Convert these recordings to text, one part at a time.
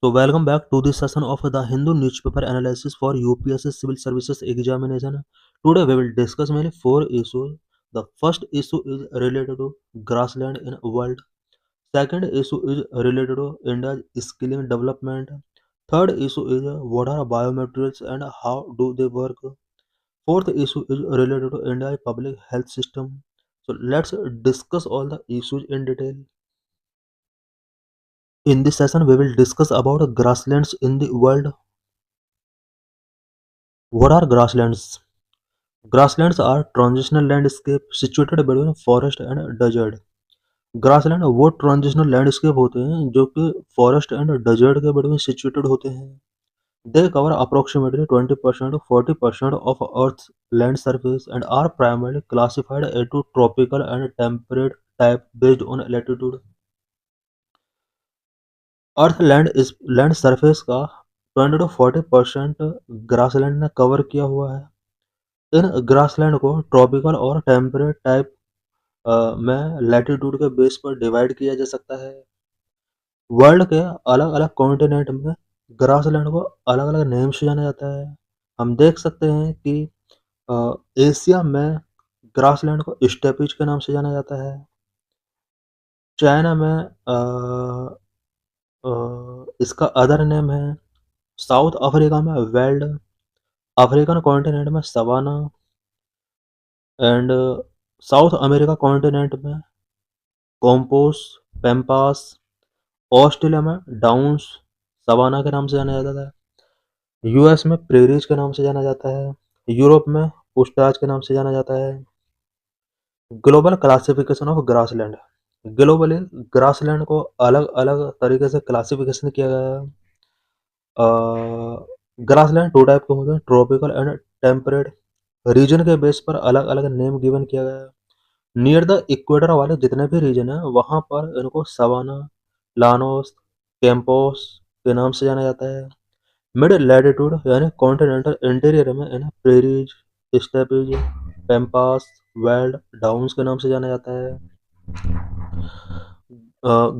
So welcome back to this session of the Hindu newspaper analysis for UPSC Civil Services examination. Today we will discuss mainly four issues. The first issue is related to grassland in world. Second issue is related to India's skilling development. Third issue is what are biomaterials and how do they work. Fourth issue is related to India's public health system. So let's discuss all the issues in detail. In this session, we will discuss about grasslands in the world. What are grasslands? Grasslands are transitional landscape situated between forest and desert. Grassland वो transitional landscape होते हैं जो कि forest and desert के बीच में situated होते हैं. दे cover approximately 20% to 40% of Earth's land surface and are primarily classified into tropical and temperate type based on latitude. Earth land surface का 20 to 40% ग्रासलैंड ने कवर किया हुआ है. इन ग्रासलैंड को ट्रॉपिकल और टेम्परेट टाइप में लैटिट्यूड के base पर डिवाइड किया जा सकता है. वर्ल्ड के अलग अलग कॉन्टिनेंट में ग्रासलैंड को अलग अलग नेम से जाना जाता है. हम देख सकते हैं कि एशिया में ग्रासलैंड को स्टेपीज के नाम से जाना जाता है. चाइना में इसका अदर नेम है. साउथ अफ्रीका में वेल्ड, अफ्रीकन कॉन्टिनेंट में savanna and South America continent में कॉम्पोस, पैम्पास, ऑस्ट्रेलिया में डाउन्स, सवाना के नाम से जाना जाता है. यूएस में प्रेरीज के नाम से जाना जाता है. यूरोप में पुस्ताज के नाम से जाना जाता है. Global classification of grassland. Globally grassland को अलग अलग तरीके से क्लासिफिकेशन किया गया है. ग्रासलैंड टू टाइप के होते हैं, ट्रॉपिकल एंड टेम्परेट. रीजन के बेस पर अलग अलग नेम गिवन किया गया है. नियर द इक्वेटर वाले जितने भी रीजन है वहां पर इनको सवाना, लानोस, कैंपोस के नाम से जाना जाता है. मिड लैटिट्यूड यानी कॉन्टिनेंटल इंटीरियर में इन्हें प्रेरीज, स्टेपीज, पैम्पास, वेल्ड, डाउन्स के नाम से जाना जाता है.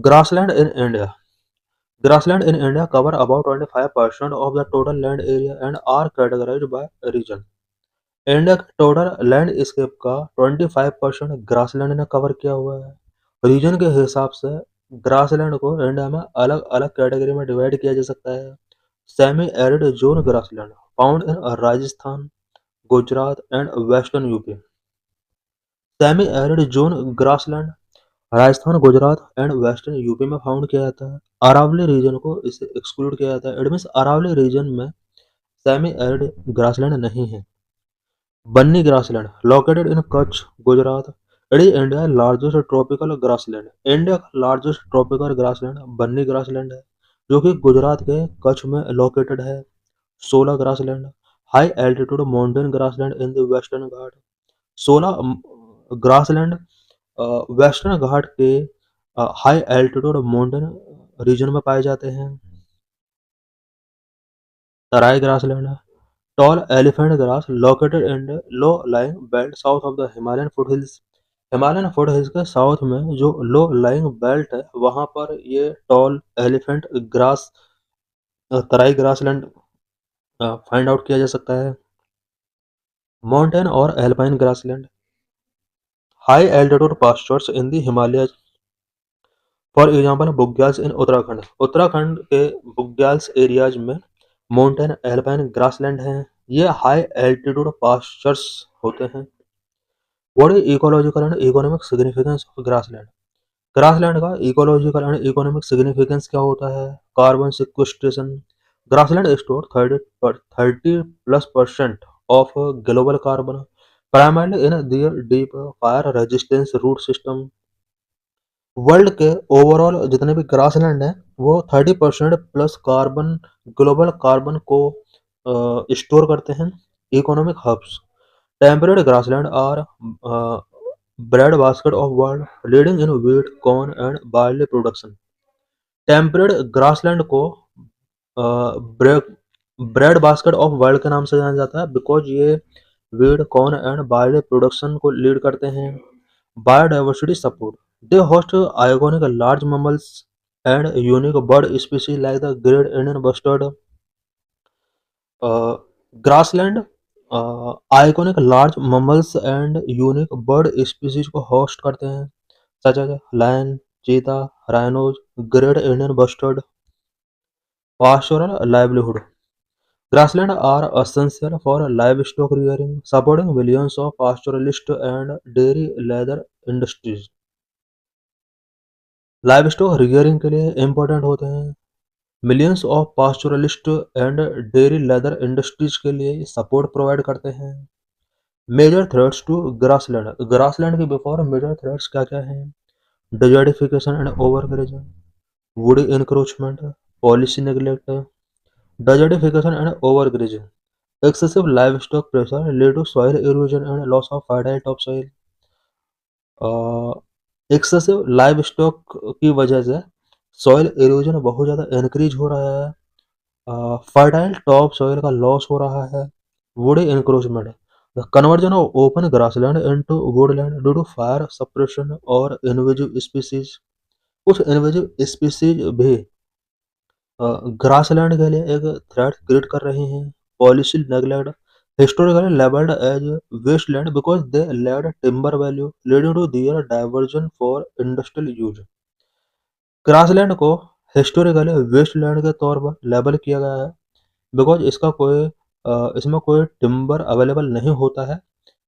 Grassland in India. Grassland in India cover about 25% of the total land area and are categorized by region. India के टोटल लैंड स्केप का 25% ग्रासलैंड ने कवर किया हुआ है. रीजन के हिसाब से ग्रासलैंड को इंडिया में अलग अलग कैटेगरी में डिवाइड किया जा सकता है. Semi arid zone grassland found in Rajasthan, Gujarat and western UP. Semi arid zone grassland Rajasthan, Gujarat and western UP में फाउंड किया जाता है. अरावली रीजन को इससे एक्सक्लूड किया जाता है. इट मीन्स अरावली रीजन में सेमी एरिड ग्रासलैंड नहीं है. Banni grassland located in Kutch, Gujarat. It is India largest tropical grassland. India का largest tropical grassland Banni grassland है जो कि गुजरात के कच्छ में लोकेटेड है. 16 grassland. High altitude mountain grassland in the western Ghat. 16 grassland western Ghat के हाई एल्टीट्यूड माउंटेन रीजन में पाए जाते हैं. Terai grassland tall elephant grass located in low lying belt south of the Himalayan foothills. Himalayan foothills के साउथ में जो लो लाइंग बेल्ट है वहां पर ये tall elephant grass Terai grassland find out किया जा सकता है. माउंटेन और alpine grassland. High altitude pastures in the Himalaya. For example bugyals in Uttarakhand. Uttarakhand के बुग्याल्स एरियाज में माउंटेन एल्पाइन ग्रासलैंड हैं. ये हाई एल्टीट्यूड पास्चर्स होते हैं. What is ecological and economic significance of grassland. Grassland का इकोलॉजिकल एंड इकोनॉमिक सिग्निफिकेंस क्या होता है. Carbon sequestration. Grassland store 30+% of global carbon primarily in their deep fire resistance root system. World के overall जितने भी grassland है वो 30% plus carbon, global carbon को स्टोर करते हैं. Economic hubs. Temperate grassland are bread basket of world leading in wheat, corn and barley production. Temperate grassland को bread basket of world के नाम से जाना जाता है बिकॉज ये wheat, corn and barley production को लीड करते हैं. Biodiversity support. They host iconic large mammals and unique bird species like the great Indian bustard, uh, grassland, iconic large mammals and unique bird species को host करते हैं, such as lion, cheetah, rhinos, great Indian bustard, pastoral livelihood. Grasslands are essential for livestock rearing, supporting millions of pastoralists and dairy leather industries. Livestock rearing के लिए important होते हैं। Millions of pastoralist and dairy leather industries के लिए support provide करते हैं। Major threats to grassland, grassland के before major threats क्या क्या हैं? Desertification and overgrazing, woody encroachment, policy neglect, desertification and overgrazing, excessive livestock pressure lead to soil erosion and loss of fertile topsoil. Excessive live stock की वजह से soil erosion बहुत ज़्यादा increase हो रहा है, फर्टाइल टॉप सॉइल का loss हो रहा है, woody encroachment, the conversion of open grassland into woodland due to fire suppression और इन्वेजिव स्पीसीज। कुछ इन्वेजिव स्पीसीज भी ग्रासलैंड के लिए एक थ्रेट क्रिएट कर रही हैं। Policy neglect, historically labeled as wasteland because they lacked timber value, leading to their diversion for industrial use. Grassland को हिस्टोरिकली वेस्टलैंड के तौर पर लेबल किया गया है बिकॉज इसमें कोई टिम्बर अवेलेबल नहीं होता है।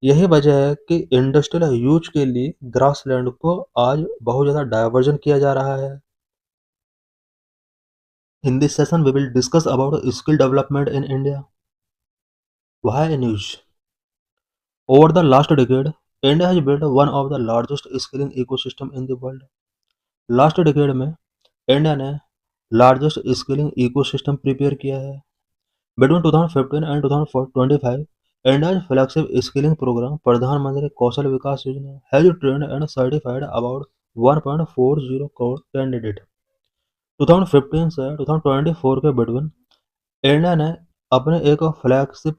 यही वजह है कि इंडस्ट्रियल यूज के लिए ग्रासलैंड को आज बहुत ज़्यादा डाइवर्जन किया जा रहा है। In this session, we will discuss about skill development in India. Why news? Over the last decade, India has built one of the largest skilling ecosystem in the world. Last decade में India ने largest skilling ecosystem prepare किया है। Between 2015 and 2025, India's flagship skilling programme Pradhan Mantri Kaushal Vikas Yojana has trained and certified about 1.40 crore candidate. 2015 से 2024 के between India ने अपने एक flagship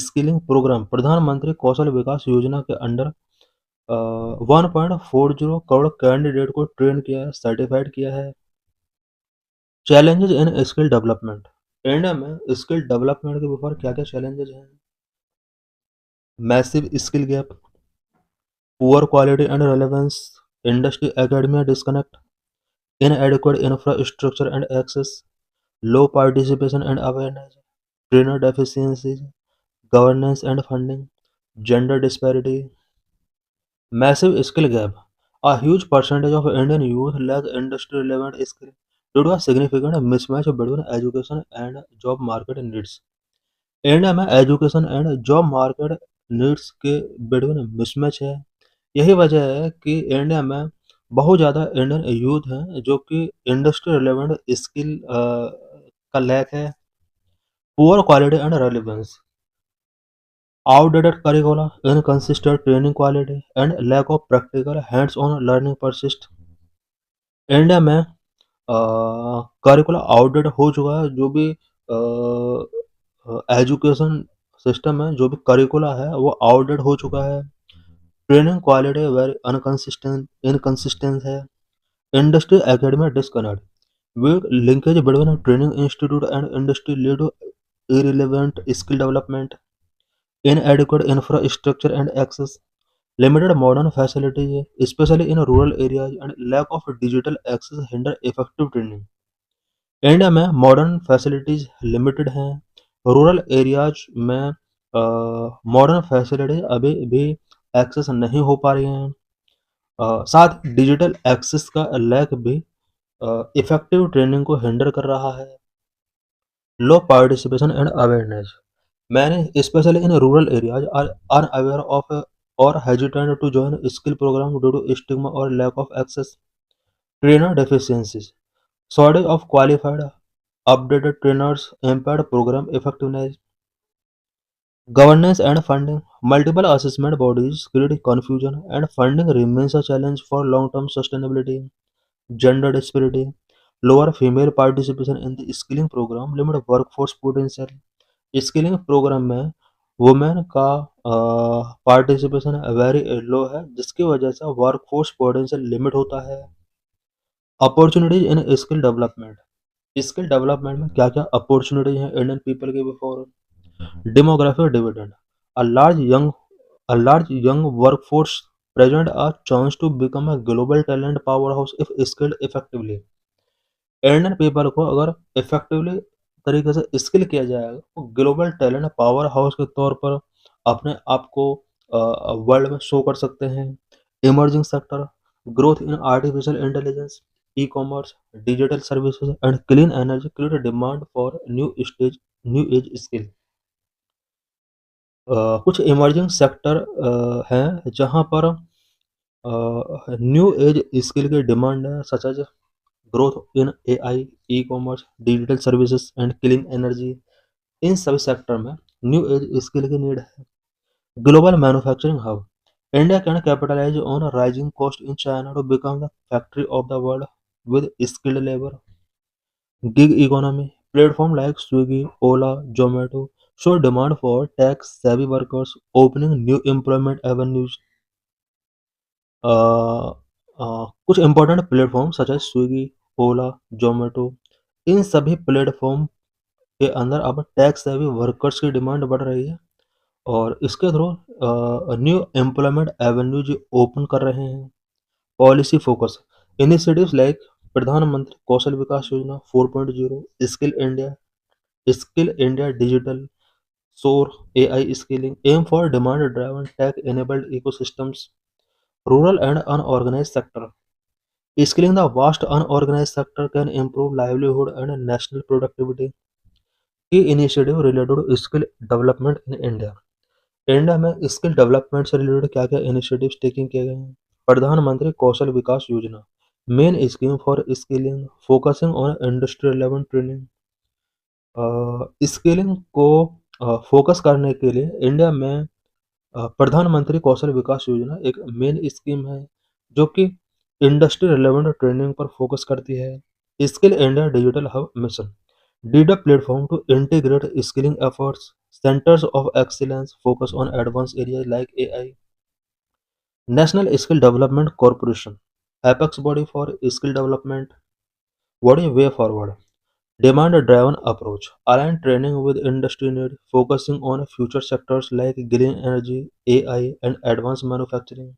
skilling programme Pradhan Mantri Kaushal Vikas योजना के अंडर 1.40 करोड़ कैंडिडेट को ट्रेन किया है, सर्टिफाइड किया है। Challenges in skill development, India में स्किल डेवलपमेंट के ऊपर क्या क्या चैलेंजेस हैं? Massive skill gap, poor quality and relevance, industry academia disconnect, inadequate infrastructure and access, low participation and awareness, trainer deficiencies, governance and funding, gender disparity. Massive skill gap, a huge percentage of Indian youth lack industry relevant skill due to a significant mismatch between education and job market needs. India में education and job market needs के between mismatch है। यही वजह है कि India में बहुत ज़्यादा इंडियन यूथ हैं जो कि इंडस्ट्री रिलेवेंट स्किल का लैक है। Poor quality and relevance, outdated curriculum, inconsistent training quality and lack of practical hands on learning persist. India में करिकुलम आउटडेटेड हो चुका है। जो भी एजुकेशन सिस्टम है, जो भी करिकुला है वो आउटडेटेड हो चुका है। ट्रेनिंग क्वालिटी वेरी इनकंसिस्टेंट है। Industry academy disconnect, weak linkage between training institute and industry lead to irrelevant skill development, inadequate infrastructure and access, limited modern facilities, especially in rural areas, and lack of digital access hinder effective training. India में modern facilities limited हैं। Rural areas में modern facilities अभी भी access नहीं हो पा रही हैं। साथ डिजिटल एक्सेस का लैक भी इफेक्टिव ट्रेनिंग को हिंडर कर रहा है। Low participation and awareness, many specially in rural areas are unaware of और hesitant to join skill programme due to stigma और lack of access. Trainer deficiencies, shortage of qualified, updated trainers impaired program effectiveness. Governance and funding, multiple assessment bodies create confusion and funding remains a challenge for long-term sustainability. Gender disparity, lower female participation in the skilling program limit workforce potential. Skilling program में women का participation very low है जिसकी वजह से workforce potential limit होता है। Opportunities in skill development. Skill development में क्या क्या अपॉर्चुनिटीज हैं इंडियन पीपल के before? Demographic dividend, a large young a large young workforce present a chance to become a global talent powerhouse if skilled effectively। Indian people को अगर effectively तरीके से skill किया जाएगा तो ग्लोबल टैलेंट पावर हाउस के तौर पर अपने आप को वर्ल्ड में शो कर सकते हैं। Emerging sector, growth in artificial intelligence, e commerce, digital services and clean energy create demand for new age skill. कुछ इमर्जिंग सेक्टर हैं जहां पर न्यू एज स्किल की डिमांड है, such as growth in AI, e commerce, digital services and clean energy. इन सभी sector में new age skill की नीड है। Global manufacturing hub, India can capitalise on rising cost in China to become the factory of the world with skilled labour. Gig economy, platform like Swiggy, Ola, Zomato show demand for tech-savvy workers, opening new employment avenues। कुछ important platform such as Swiggy, Ola, Zomato, इन सभी platform के अंदर अब tax सेवी workers की demand बढ़ रही है और इसके through new employment avenues open कर रहे हैं। पॉलिसी फोकस, इनिशिएटिव्स लाइक प्रधानमंत्री Kaushal Vikas Yojana 4.0, skill India digital, SOAR, AI skilling aim for demand driven tech enabled ecosystems। Rural and unorganized sector, skilling the vast unorganized sector can improve livelihood and national productivity। Key initiative related to skill development in India। India में skill development से related क्या क्या initiatives taking किए गए हैं? प्रधानमंत्री कौशल विकास योजना, main scheme for skilling focusing on industry relevant training. Skilling को फोकस करने के लिए इंडिया में प्रधानमंत्री कौशल विकास योजना एक मेन स्कीम है जो कि इंडस्ट्री रिलेवेंट ट्रेनिंग पर फोकस करती है। Skill India digital hub mission, डीडा platform to integrate skilling efforts, centres of excellence focus on advance areas like AI. National skill development corporation, apex body for skill development. What is way forward? Demand driven approach, align training with industry need, focusing on future sectors like green energy, AI, and advanced manufacturing.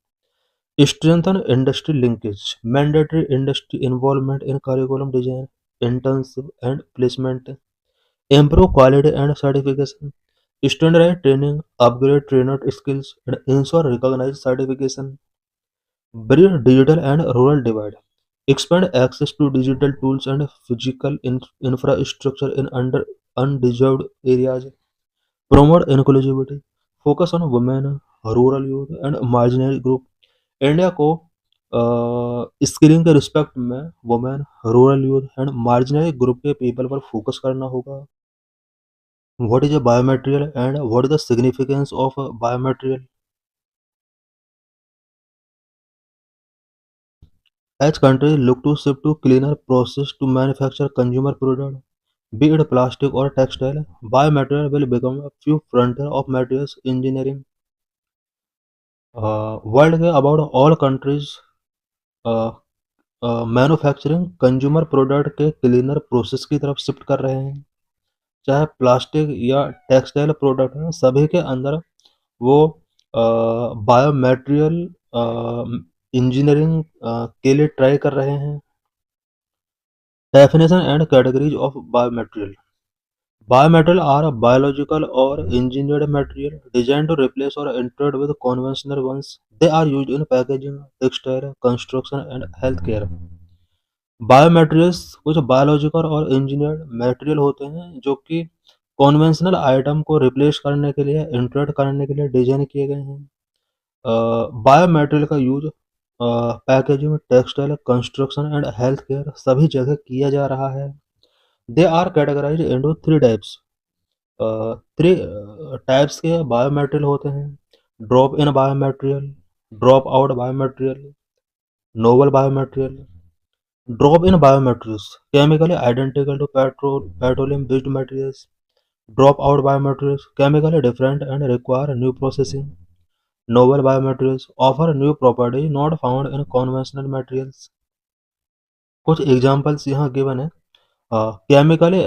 Strengthen industry linkage, mandatory industry involvement in curriculum design, internship and placement. Improve quality and certification, standardize training, upgrade trainer skills, and ensure recognized certification. Bridge digital and rural divide, expand access to digital tools and physical infrastructure in undeserved areas. Promote inclusivity, focus on women, rural youth and marginal group। India को skilling के respect में women, rural youth and marginal group के people पर focus करना होगा। What is a biomaterial and what is the significance of biomaterial? As countries look to shift to cleaner process to manufacture consumer product, be it plastic or textile, biomaterial will become a few frontier of materials engineering। World के about all countries manufacturing consumer product के cleaner process की तरफ shift कर रहे हैं। चाहे plastic या textile product हैं, सभी के अंदर वो बायोमेटेरियल इंजीनियरिंग के लिए ट्राई कर रहे हैं। Definition and categories of biomaterial. Biomaterial are biological or engineered material designed to replace or interact with conventional ones. They are used in packaging, textile, construction and healthcare। बायोमेटेरियल्स कुछ बायोलॉजिकल और engineered material होते हैं जो कि conventional item को replace करने के लिए, इंटरेक्ट करने के लिए डिजाइन किए गए हैं। बायोमेटेरियल का use packaging, textile, construction and health care सभी जगह किया जा रहा है। They are categorise into three types. Three types के बायोमेटेरियल होते हैं: drop in biomaterial, drop out biomaterial, novel biomaterial. Drop in biomaterials chemically identical to petroleum based materials. Drop out biomaterials chemically different and require new processing. Novel biomaterials offer new properties not found in conventional materials। कुछ examples यहाँ given है। Chemically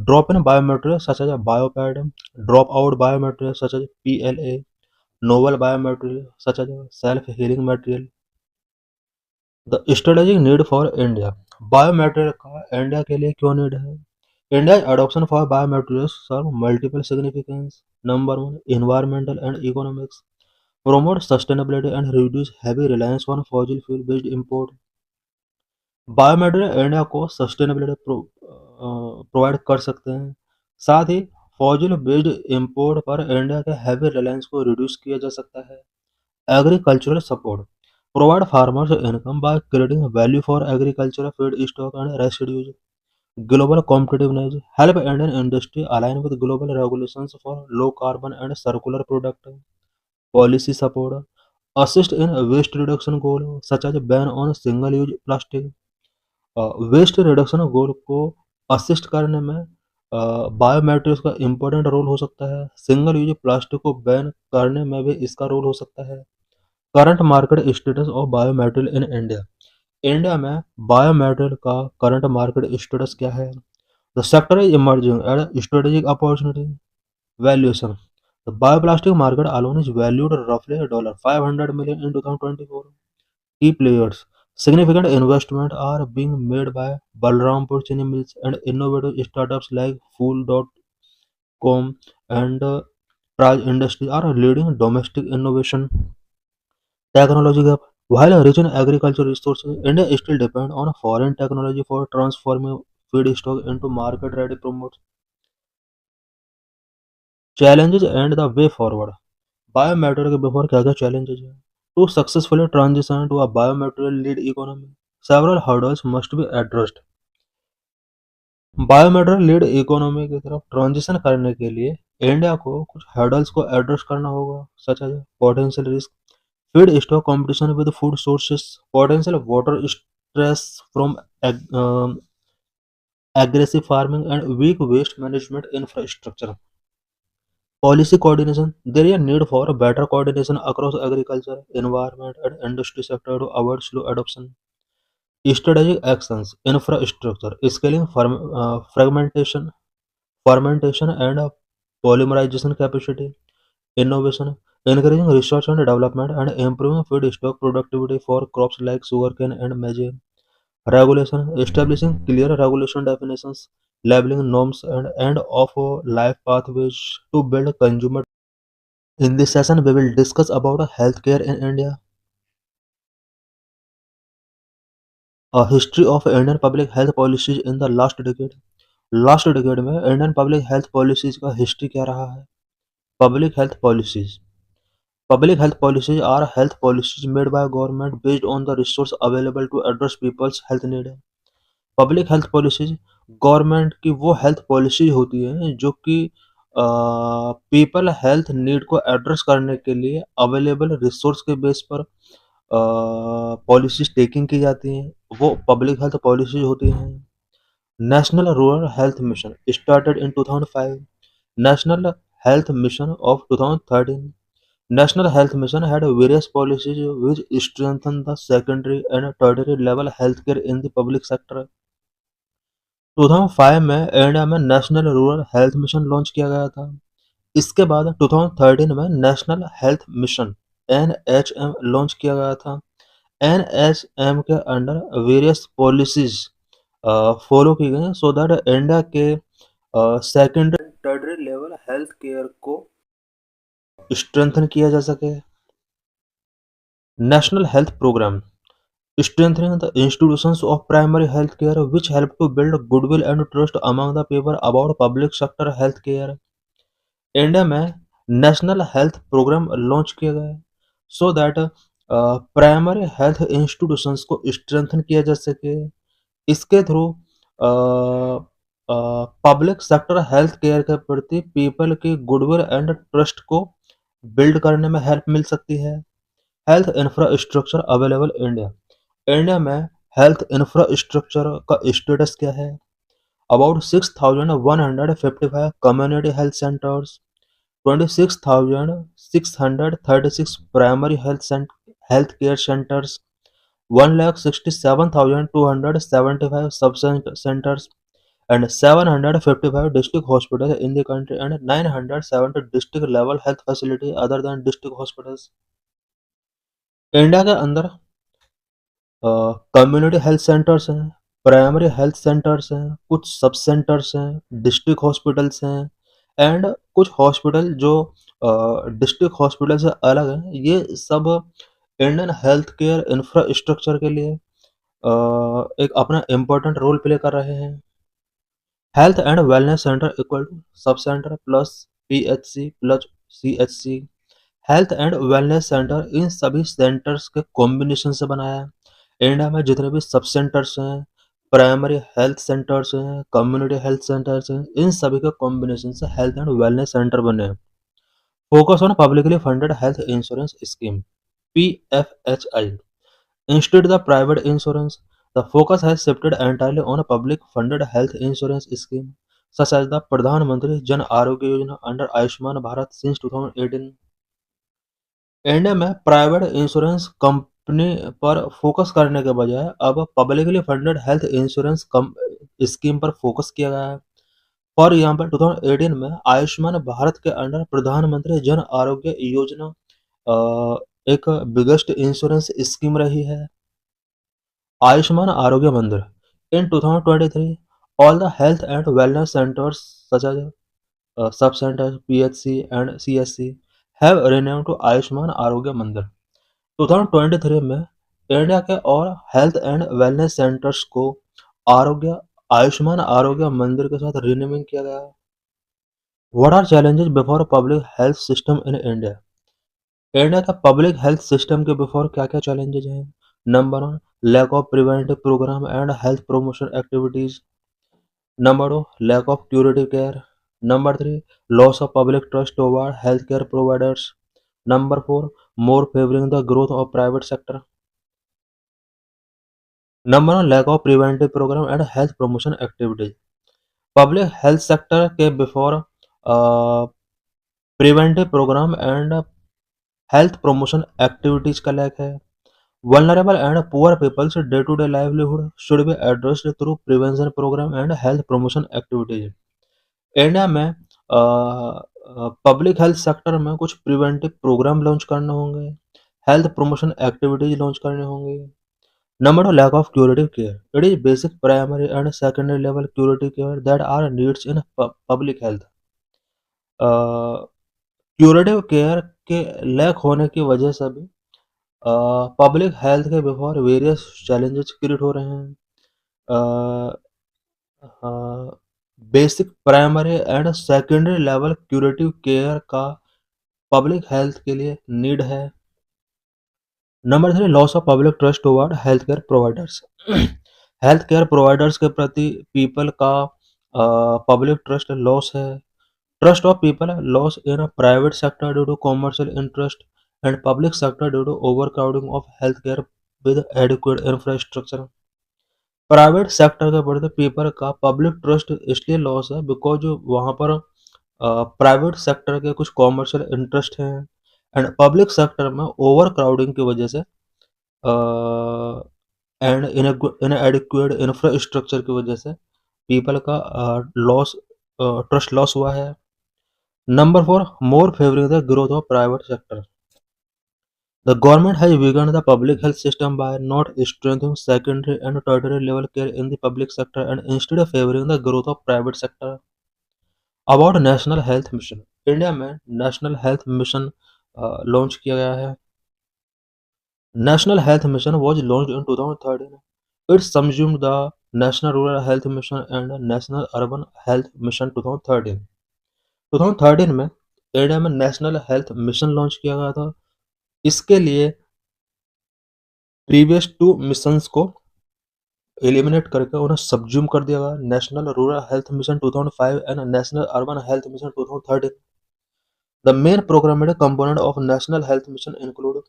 drop in biomaterials such as a biopad, drop out biomaterials such as PLA, novel biomaterial such as a self-healing material. The strategic need for India. Biomaterial का India के लिए क्यों need है? India's adoption for biomaterials serve multiple significance. Number one, environmental and economics. Promote sustainability and reduce heavy reliance on fossil fuel based import. Biometric India को sustainability provide कर सकते हैं। साथ ही फॉजिल बेस्ड इंपोर्ट पर India के heavy reliance को reduce किया जा सकता है। Agricultural support provide farmers income by creating value for agriculture feed stock and residues. Global competitiveness help Indian industry align with global regulations for low carbon and circular product. Policy support assist in waste reduction goal such as ban on single use plastic. Waste reduction गोल को assist करने में biometrics का important role हो सकता है। Single use plastic को ban करने में भी इसका रोल हो सकता है। Current market status of biomaterial in India. India में बायोमेटेरियल का करंट मार्केट स्टेटस क्या है? The sector is emerging at strategic opportunity. Valuation the bioplastic market alone is valued रफली $500 million in 2024. Key players. Significant investments are being made by Balrampur Chini Mills and innovative startups like Fool.com and Praj Industries are leading domestic innovation. Technology gap. While rich in agricultural resources, India still depends on foreign technology for transforming feedstock into market-ready promotes. Challenges and the way forward. Biomaterial के before क्या क्या challenges है? To successfully transition to a biomaterial lead economy, several hurdles must be addressed. Biometric lead economy की तरफ transition करने के लिए India को कुछ हर्डल्स को एड्रेस करना होगा, such as potential risk, feed stock competition with food sources, potential water stress from aggressive farming and weak waste management infrastructure. Policy coordination. There is a need for better coordination across agriculture, environment, and industry sector to avoid slow adoption. Strategic actions, infrastructure, scaling fragmentation, fermentation and polymerization capacity, innovation, encouraging research and development and improving feedstock productivity for crops like sugarcane and maize. Regulation, establishing clear regulation definitions, labeling norms and of life pathways to build consumer. In this session, we will discuss about healthcare in India, a history of Indian public health policies in the last decade. Last decade में Indian public health policies का history क्या रहा है? Public health policies are health policies made by government based on the resource available to address people's health need. Public health policies government की वो health policies होती है जो कि पीपल हेल्थ नीड को एड्रेस करने के लिए अवेलेबल रिसोर्स के बेस पर पॉलिसीज टेकिंग की जाती हैं, वो पब्लिक हेल्थ पॉलिसीज होती हैं। National rural health mission started in 2005, national health mission of 2013. National Health Mission had various policies which strengthen the secondary and tertiary level healthcare in the public sector. 2005 में India में national rural health mission launch किया गया था। इसके बाद 2013 में national health mission NHM launch किया गया था। NHM के अंडर वेरियस पॉलिसीज फॉलो की गई सो दैट इंडिया के secondary tertiary level health care को स्ट्रेंथन किया जा सके। National health program strengthening the institutions of primary health care which help to build goodwill and trust among the people about public sector health care. India में national health programme launch किया गया है so that primary health institutions को strengthen किया जा सके। इसके through public sector health care के प्रति पीपल की गुडविल एंड ट्रस्ट को बिल्ड करने में हेल्प मिल सकती है। हेल्थ इंफ्रास्ट्रक्चर अवेलेबल इंडिया में हेल्थ इंफ्रास्ट्रक्चर का स्टेटस क्या है? About 6,155 community health centres, 26,636 primary health care centres, 1,67,275 sub-centers and 755 district hospitals in the country and 970 district level health facility other than district hospitals. India के अंदर community health centres हैं, primary health centres हैं, कुछ सब centres हैं, district hospitals हैं and कुछ hospital जो डिस्ट्रिक्ट हॉस्पिटल से अलग हैं। ये सब इंडियन हेल्थ केयर इंफ्रास्ट्रक्चर के लिए एक अपना इम्पोर्टेंट रोल प्ले कर रहे हैं। Health and wellness centre equal to sub centre plus PHC plus CHC. Health and wellness centre इन सभी सेंटर्स के कॉम्बिनेशन से बनाया है। इंडिया में जितने भी सब सेंटर्स हैं, प्राइमरी हेल्थ सेंटर्स हैं, कम्युनिटी हेल्थ सेंटर्स हैं, इन सभी के कॉम्बिनेशन से हेल्थ एंड वेलनेस सेंटर बने हैं। Focus on publicly funded health insurance scheme PFHI instead the private insurance. The focus has shifted entirely on a public funded health insurance scheme such as the Pradhan Mantri Jan Arogya Yojana under Ayushman Bharat since 2018. India में private insurance company पर focus करने के बजाय अब publicly funded health insurance scheme पर focus किया गया है। फॉर एग्जाम्पल 2018 में आयुष्मान भारत के अंडर प्रधानमंत्री जन आरोग्य योजना एक बिगेस्ट इंश्योरेंस स्कीम रही है। Ayushman Arogya Mandir in 2023 all the health and wellness centres such as sub centres PHC and CSC have renamed to Ayushman Arogya Mandir. 2023 में इंडिया के और हेल्थ एंड वेलनेस सेंटर्स को आयुष्मान आरोग्य मंदिर के साथ रीनेमिंग किया गया है। What are challenges before public health system in India? India का पब्लिक हेल्थ सिस्टम के बिफोर क्या क्या चैलेंजेस हैं? Number 1, lack of preventive program and health promotion activities. Number 2, lack of curative care. Number 3, loss of public trust toward health care providers. Number 4, more favoring the growth of private sector. Number 1, lack of preventive program and health promotion activities. Public health sector के before preventive program and health promotion activities का lack है। Vulnerable and poor people's day to day livelihood should be addressed through prevention program and health promotion activities. India में public health sector में कुछ preventive programme launch करने होंगे, health promotion activities launch करने होंगे। Number 2, lack of curative care. It is basic, primary, and secondary level curative care that are needs in public health. Curative care के lack होने की वजह से भी पब्लिक हेल्थ के बिफोर वेरियस चैलेंजेस क्रिएट हो रहे हैं। Basic, primary and secondary level curative care का पब्लिक हेल्थ के लिए नीड है। Number 3, loss of public trust toward health care providers. Health care providers के प्रति पीपल का पब्लिक ट्रस्ट लॉस है। Trust of people loss in private sector due to commercial interest and public sector due to overcrowding of health care with adequate infrastructure. Private sector के प्रति people का public trust इसलिए loss है because जो वहाँ पर private sector के कुछ कॉमर्शियल इंटरेस्ट हैं एंड पब्लिक सेक्टर में ओवर क्राउडिंग की वजह से एंड इनएडिक्वेट इंफ्रास्ट्रक्चर की वजह से पीपल का लॉस ट्रस्ट लॉस हुआ है। Number 4, more favouring the growth of private sector. The government has weakened the public health system by not strengthening secondary and tertiary level care in the public sector and instead favoring the growth of private sector. About National Health Mission, India में national health mission launch किया गया है। National Health Mission was launched in 2013. It subsumed the National Rural Health Mission and National Urban Health Mission 2013. 2013 में India में national health mission launch किया गया था। इसके लिए प्रीवियस 2 मिशंस को एलिमिनेट करके उन्हें सबज्यूम कर दिया गया। National rural health mission 2005 and national urban health mission 2013। The main programmatic component of national health mission include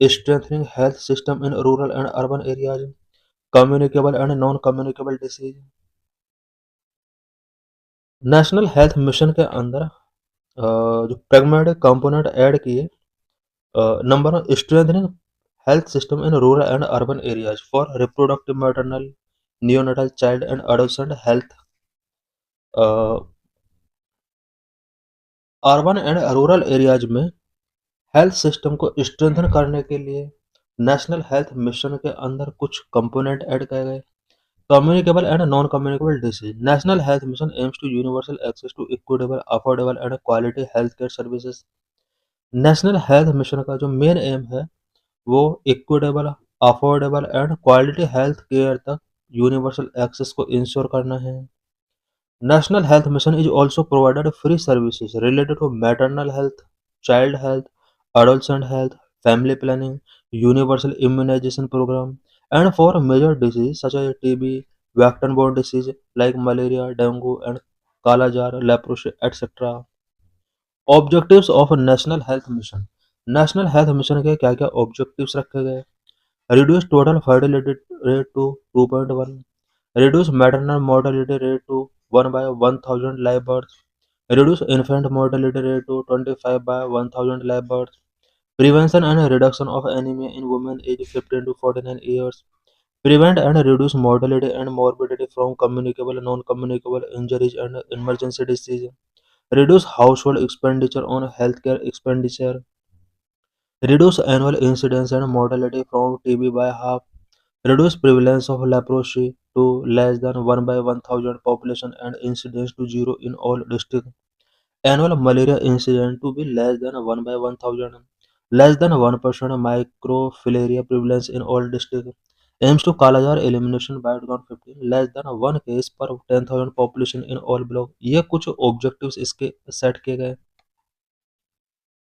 strengthening health system in rural and urban areas, communicable and non communicable disease. National health mission के अंदर जो pragmatic component add किए, number 1, strengthening health system in rural and urban areas for reproductive, maternal, neonatal, child and adolescent health. uh, urban and rural areas में health system को strengthen करने के लिए national health mission के अंदर कुछ component add किए गए। Communicable and non communicable disease. National health mission aims to universal access to equitable, affordable and quality health care services. National health mission का जो मेन एम है वो equitable, affordable and quality health care तक universal access को ensure करना है। National Health Mission is also provided free services related to maternal health, child health, adolescent health, family planning, universal immunization program, and for major diseases such as TB, vector-borne disease like malaria, dengue, and kala jar, leprosy, etc. Objectives of National Health Mission. National health mission के क्या क्या objectives रखे गए? Reduce total fertility rate to 2.1, reduce maternal mortality rate to 1 by 1000 live births, reduce infant mortality rate to 25 by 1000 live births, prevention and reduction of anemia in women aged 15 to 49 years, prevent and reduce mortality and morbidity from communicable, non-communicable injuries and emergency disease, reduce household expenditure on healthcare expenditure, reduce annual incidence and mortality from TB by half, reduce prevalence of leprosy to less than 1 by 1000 population and incidence to 0 in all districts. Annual malaria incidence to be less than 1 by 1000. Less than 1% microfilaria prevalence in all districts. Aims to Kalajar elimination by 2015. Less than 1 case per 10,000 population in all block. ये कुछ objectives इसके set किए गए।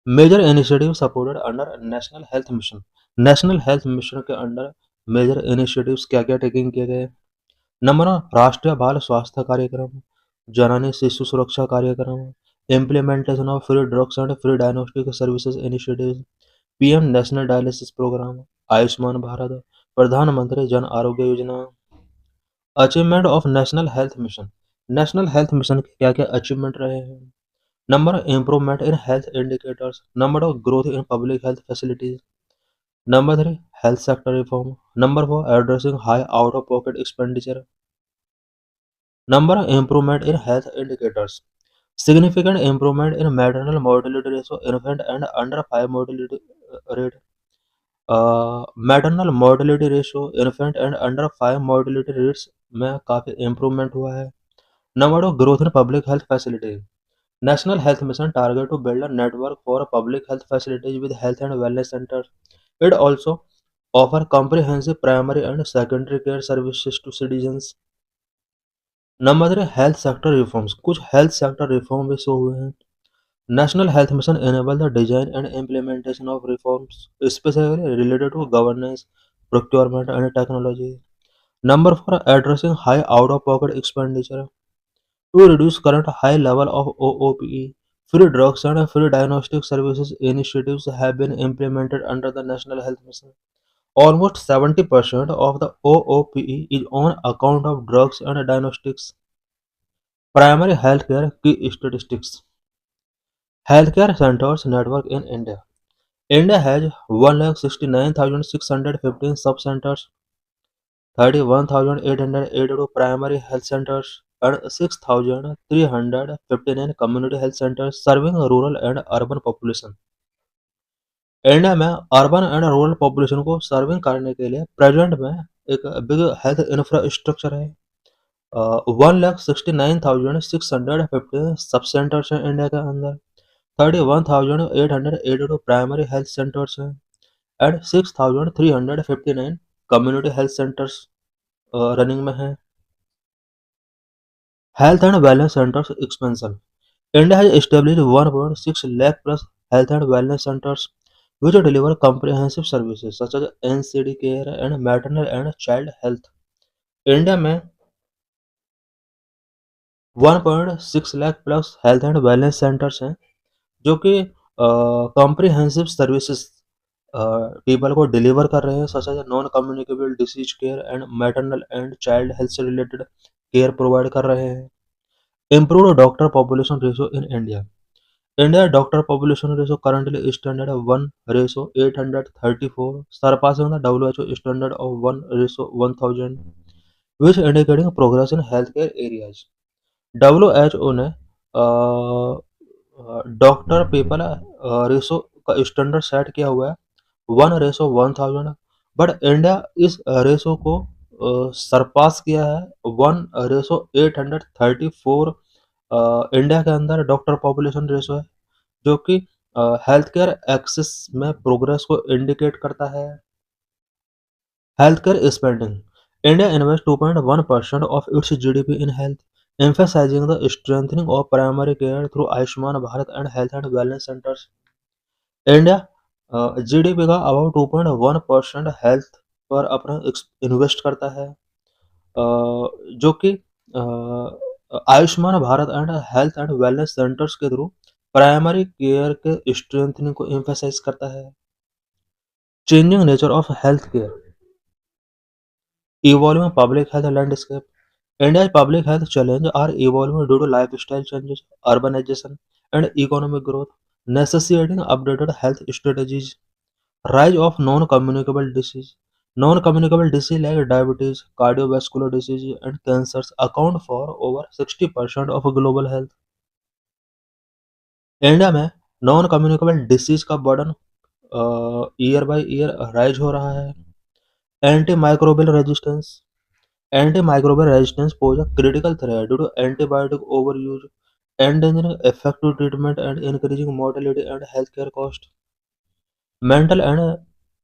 Major initiative supported under national health mission. National health mission के under major initiatives क्या क्या taking किए गए? नंबर 1, राष्ट्रीय बाल स्वास्थ्य कार्यक्रम, जननी शिशु सुरक्षा कार्यक्रम, implementation of free drugs and free diagnostic services initiative, PM national dialysis programme, Ayushman Bharat, प्रधानमंत्री Jan Arogya Yojana. Achievement of national health mission. National health mission के क्या क्या अचीवमेंट रहे हैं? Number 1, improvement in health indicators. Number 2, growth in public health facilities. Number 3, health sector reform. Number 4, addressing high out-of-pocket expenditure. Number, improvement in health indicators. Significant improvement in maternal mortality ratio, infant and under 5 mortality rate. Maternal mortality ratio infant and under 5 mortality rates में काफ़ी improvement हुआ है। Number 2, growth in public health facility. National Health Mission target to build a network for public health facilities with health and wellness centers. It also offer comprehensive primary and secondary care services to citizens. Number 3, health sector reforms. कुछ health sector reform भी show हुए हैं। National health mission enable the design and implementation of reforms specifically related to governance, procurement and technology. Number 4, addressing high out-of-pocket expenditure. To reduce current high level of OOPE, free drugs and free diagnostic services initiatives have been implemented under the National Health Mission. Almost 70% of the OOPE is on account of drugs and diagnostics. Primary healthcare key statistics. Healthcare centers network in India. India has 1,69,615 sub-centers, 31,882 primary health centers, and 6,359 community health centers serving rural and urban population. India में urban and rural population को serving करने के लिए present में एक big health infrastructure है। 1,69,615 सब centres हैं इंडिया के अंदर, 31,882 प्राइमरी हेल्थ सेंटर्स हैं and 6,359 community health centres running में हैं। Health and wellness centres expansion. India has established 1.6 lakh plus health and wellness centers which deliver comprehensive services such as NCD care and maternal and child health. India में 1.6 lakh plus health and wellness centres हैं जो कि comprehensive services people को deliver कर रहे हैं such as non communicable disease care and maternal and child health से related care provide कर रहे हैं। Improve doctor population ratio in India. India doctor population ratio currently stands at 1 ratio 834, surpassing the WHO standard of 1 ratio 1000, which indicating progress in healthcare areas. WHO ने doctor people ratio का standard set किया हुआ है 1:1000, but India इस ratio को सरपास किया है 1:834। India के अंदर डॉक्टर पॉपुलेशन रेशो है जो कि हेल्थ केयर एक्सेस में प्रोग्रेस को इंडिकेट करता है। Health care spending, India invest 2.1% of its GDP in health, emphasizing the strengthening of primary care through Ayushman Bharat and health and wellness centers। India GDP का about 2.1% health पर अपना invest करता है, जो कि Ayushman Bharat and health and wellness centres के through primary care के strengthening को एम्फेसाइज करता है। Changing nature of health care, evolving public health landscape, India's public health challenges are evolving due to lifestyle changes, urbanization, and economic growth, necessitating updated health strategies. Rise of non-communicable disease. Non-communicable disease like diabetes, cardiovascular disease, and cancers account for over 60% of global health. India में non communicable disease का burden year by year rise हो रहा है। Anti microbial resistance, antimicrobial resistance pose a critical threat due to antibiotic overuse, endangering effective treatment and increasing mortality and healthcare costs. Mental and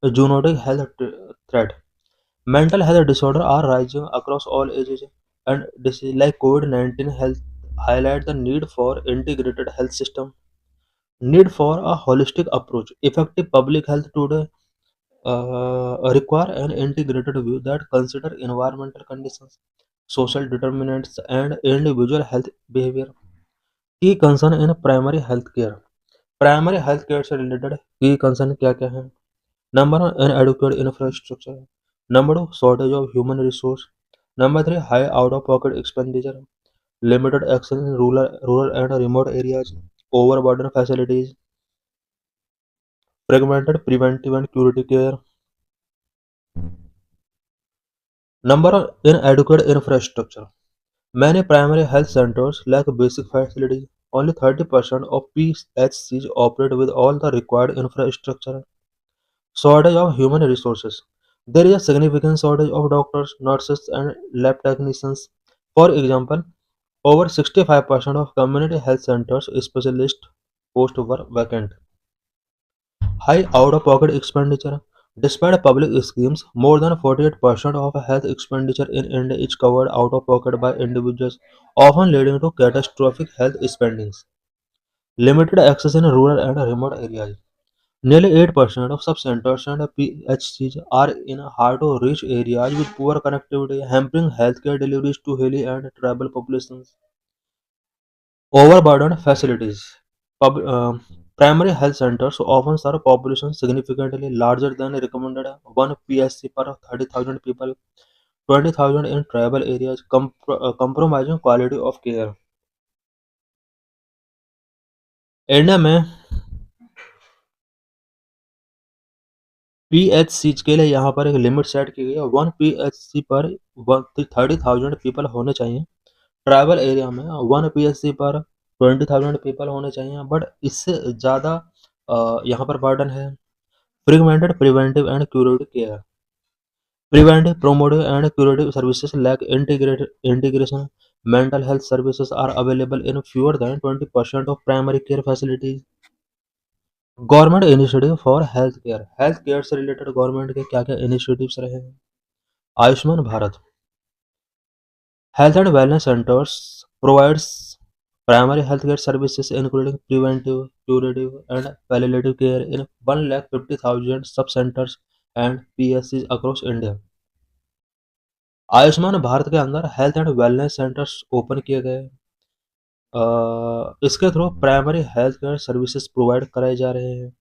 zoonotic health threat. Mental health disorders are rising across all ages, and disease like COVID-19 health highlight the need for integrated health system. Need for a holistic approach. Effective public health today require an integrated view that consider environmental conditions, social determinants, and individual health behavior. Key concern in primary health care. Primary health care से related की concern क्या क्या है? Number one, inadequate infrastructure. Number two, shortage of human resource. Number three, high out of pocket expenditure. Limited access in rural and remote areas. Overburden facilities. Fragmented preventive and curative care. Number one, inadequate infrastructure. Many primary health centers lack basic facilities. Only 30% of PHCs operate with all the required infrastructure. Shortage of human resources. There is a significant shortage of doctors, nurses, and lab technicians. For example, over 65% of community health centers specialist posts were vacant. High out-of-pocket expenditure. Despite public schemes, more than 48% of health expenditure in India is covered out of pocket by individuals, often leading to catastrophic health spendings. Limited access in rural and remote areas. Nearly 8% of sub-centers and PHCs are in hard-to-reach areas with poor connectivity, hampering healthcare deliveries to hilly and tribal populations. Overburdened facilities. Primary health centers often serve populations significantly larger than recommended. One PSC per 30,000 people, 20,000 in tribal areas, compromising quality of care. India में PHC के लिए यहाँ पर एक limit set की गई है। 1 PHC पर 30,000 पीपल होने चाहिए। ट्राइबल एरिया में 1 PHC पर 20,000 पीपल होने चाहिए, बट इससे ज़्यादा यहाँ पर बर्डन है। Fragmented preventive and curative care. Preventive, promotive, and curative services lack integration. Mental health services are available in fewer than 20% of primary care facilities. Government initiative for health care. Health care से related government के क्या क्या initiatives रहे हैं? Ayushman Bharat. Health and wellness centres provides primary healthcare services including preventive, curative, and palliative care in 150,000 sub-centers and PSCs across India. Ayushman Bharat के अंदर health and wellness centres open किए गए। इसके through primary health care services provide कराए जा रहे हैं।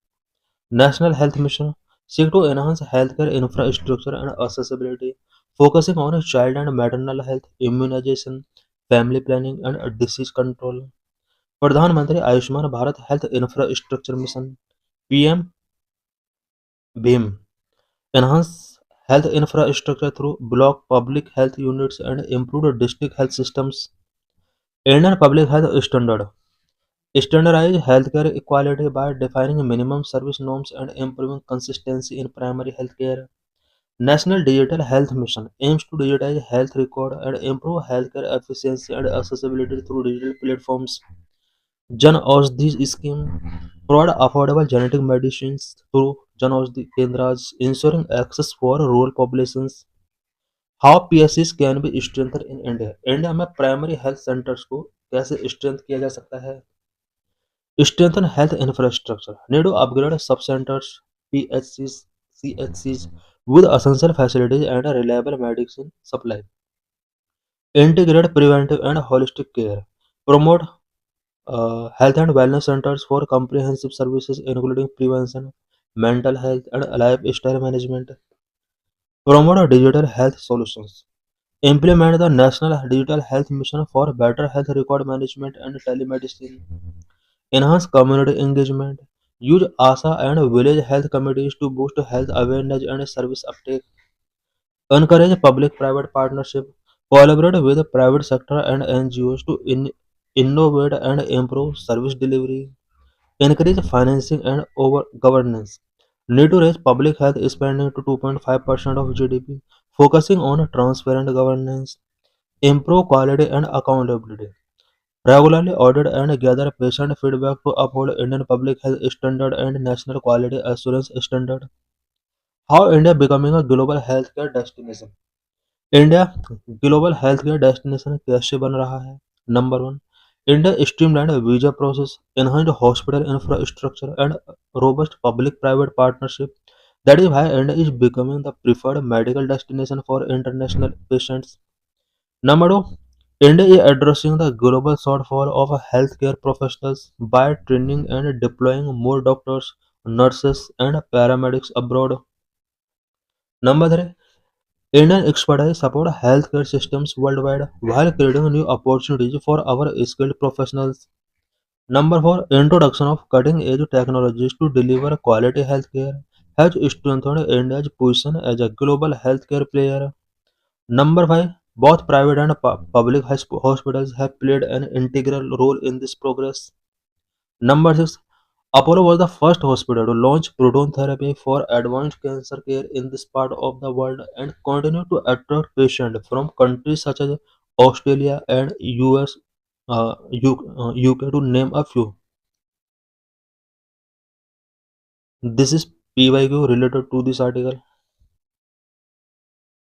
National health mission seek to enhance health care infrastructure and accessibility, focusing on child and maternal health, immunisation, family planning and disease control. प्रधानमंत्री Ayushman Bharat health infrastructure mission (PM बीम) enhance health infrastructure through block public health units and improved district health systems. Indian public health standard standardize healthcare equality by defining minimum service norms and improving consistency in primary healthcare. National Digital Health Mission aims to digitize health record and improve healthcare efficiency and accessibility through digital platforms. Jan Aushadhi scheme provide affordable genetic medicines through Jan Aushadhi Kendras, ensuring access for rural populations. How PSCs can be strengthened in India? India में primary health centres को कैसे strength किया जा सकता है? Strengthen health infrastructure. Need to upgrade sub-centers, PHCs, CHCs with essential facilities and a reliable medicine supply. Integrate preventive and holistic care. Promote health and wellness centers for comprehensive services including prevention, mental health, and lifestyle management. Promote digital health solutions. Implement the National Digital Health Mission for better health record management and telemedicine. Enhance community engagement. Use ASA and village health committees to boost health awareness and service uptake. Encourage public-private partnership. Collaborate with the private sector and NGOs to innovate and improve service delivery. Increase financing and over governance. Need to raise public health spending to 2.5% of GDP, focusing on transparent governance. Improve quality and accountability. Regularly audit and gather patient feedback to uphold Indian public health standard and national quality assurance standard. How India becoming a global healthcare destination? India global health care destination कैसे बन रहा है? Number one, India streamlined visa process, enhanced hospital infrastructure and robust public-private partnership. That is why India is becoming the preferred medical destination for international patients. Number two, India is addressing the global shortfall of healthcare professionals by training and deploying more doctors, nurses, and paramedics abroad. Number three, Indian expertise support healthcare systems worldwide while creating new opportunities for our skilled professionals. Number four, introduction of cutting-edge technologies to deliver quality healthcare has strengthened India's position as a global healthcare player. Number five, both private and public hospitals have played an integral role in this progress. Number six, Apollo was the first hospital to launch proton therapy for advanced cancer care in this part of the world and continue to attract patients from countries such as Australia and US, UK to name a few. This is PYQ related to this article.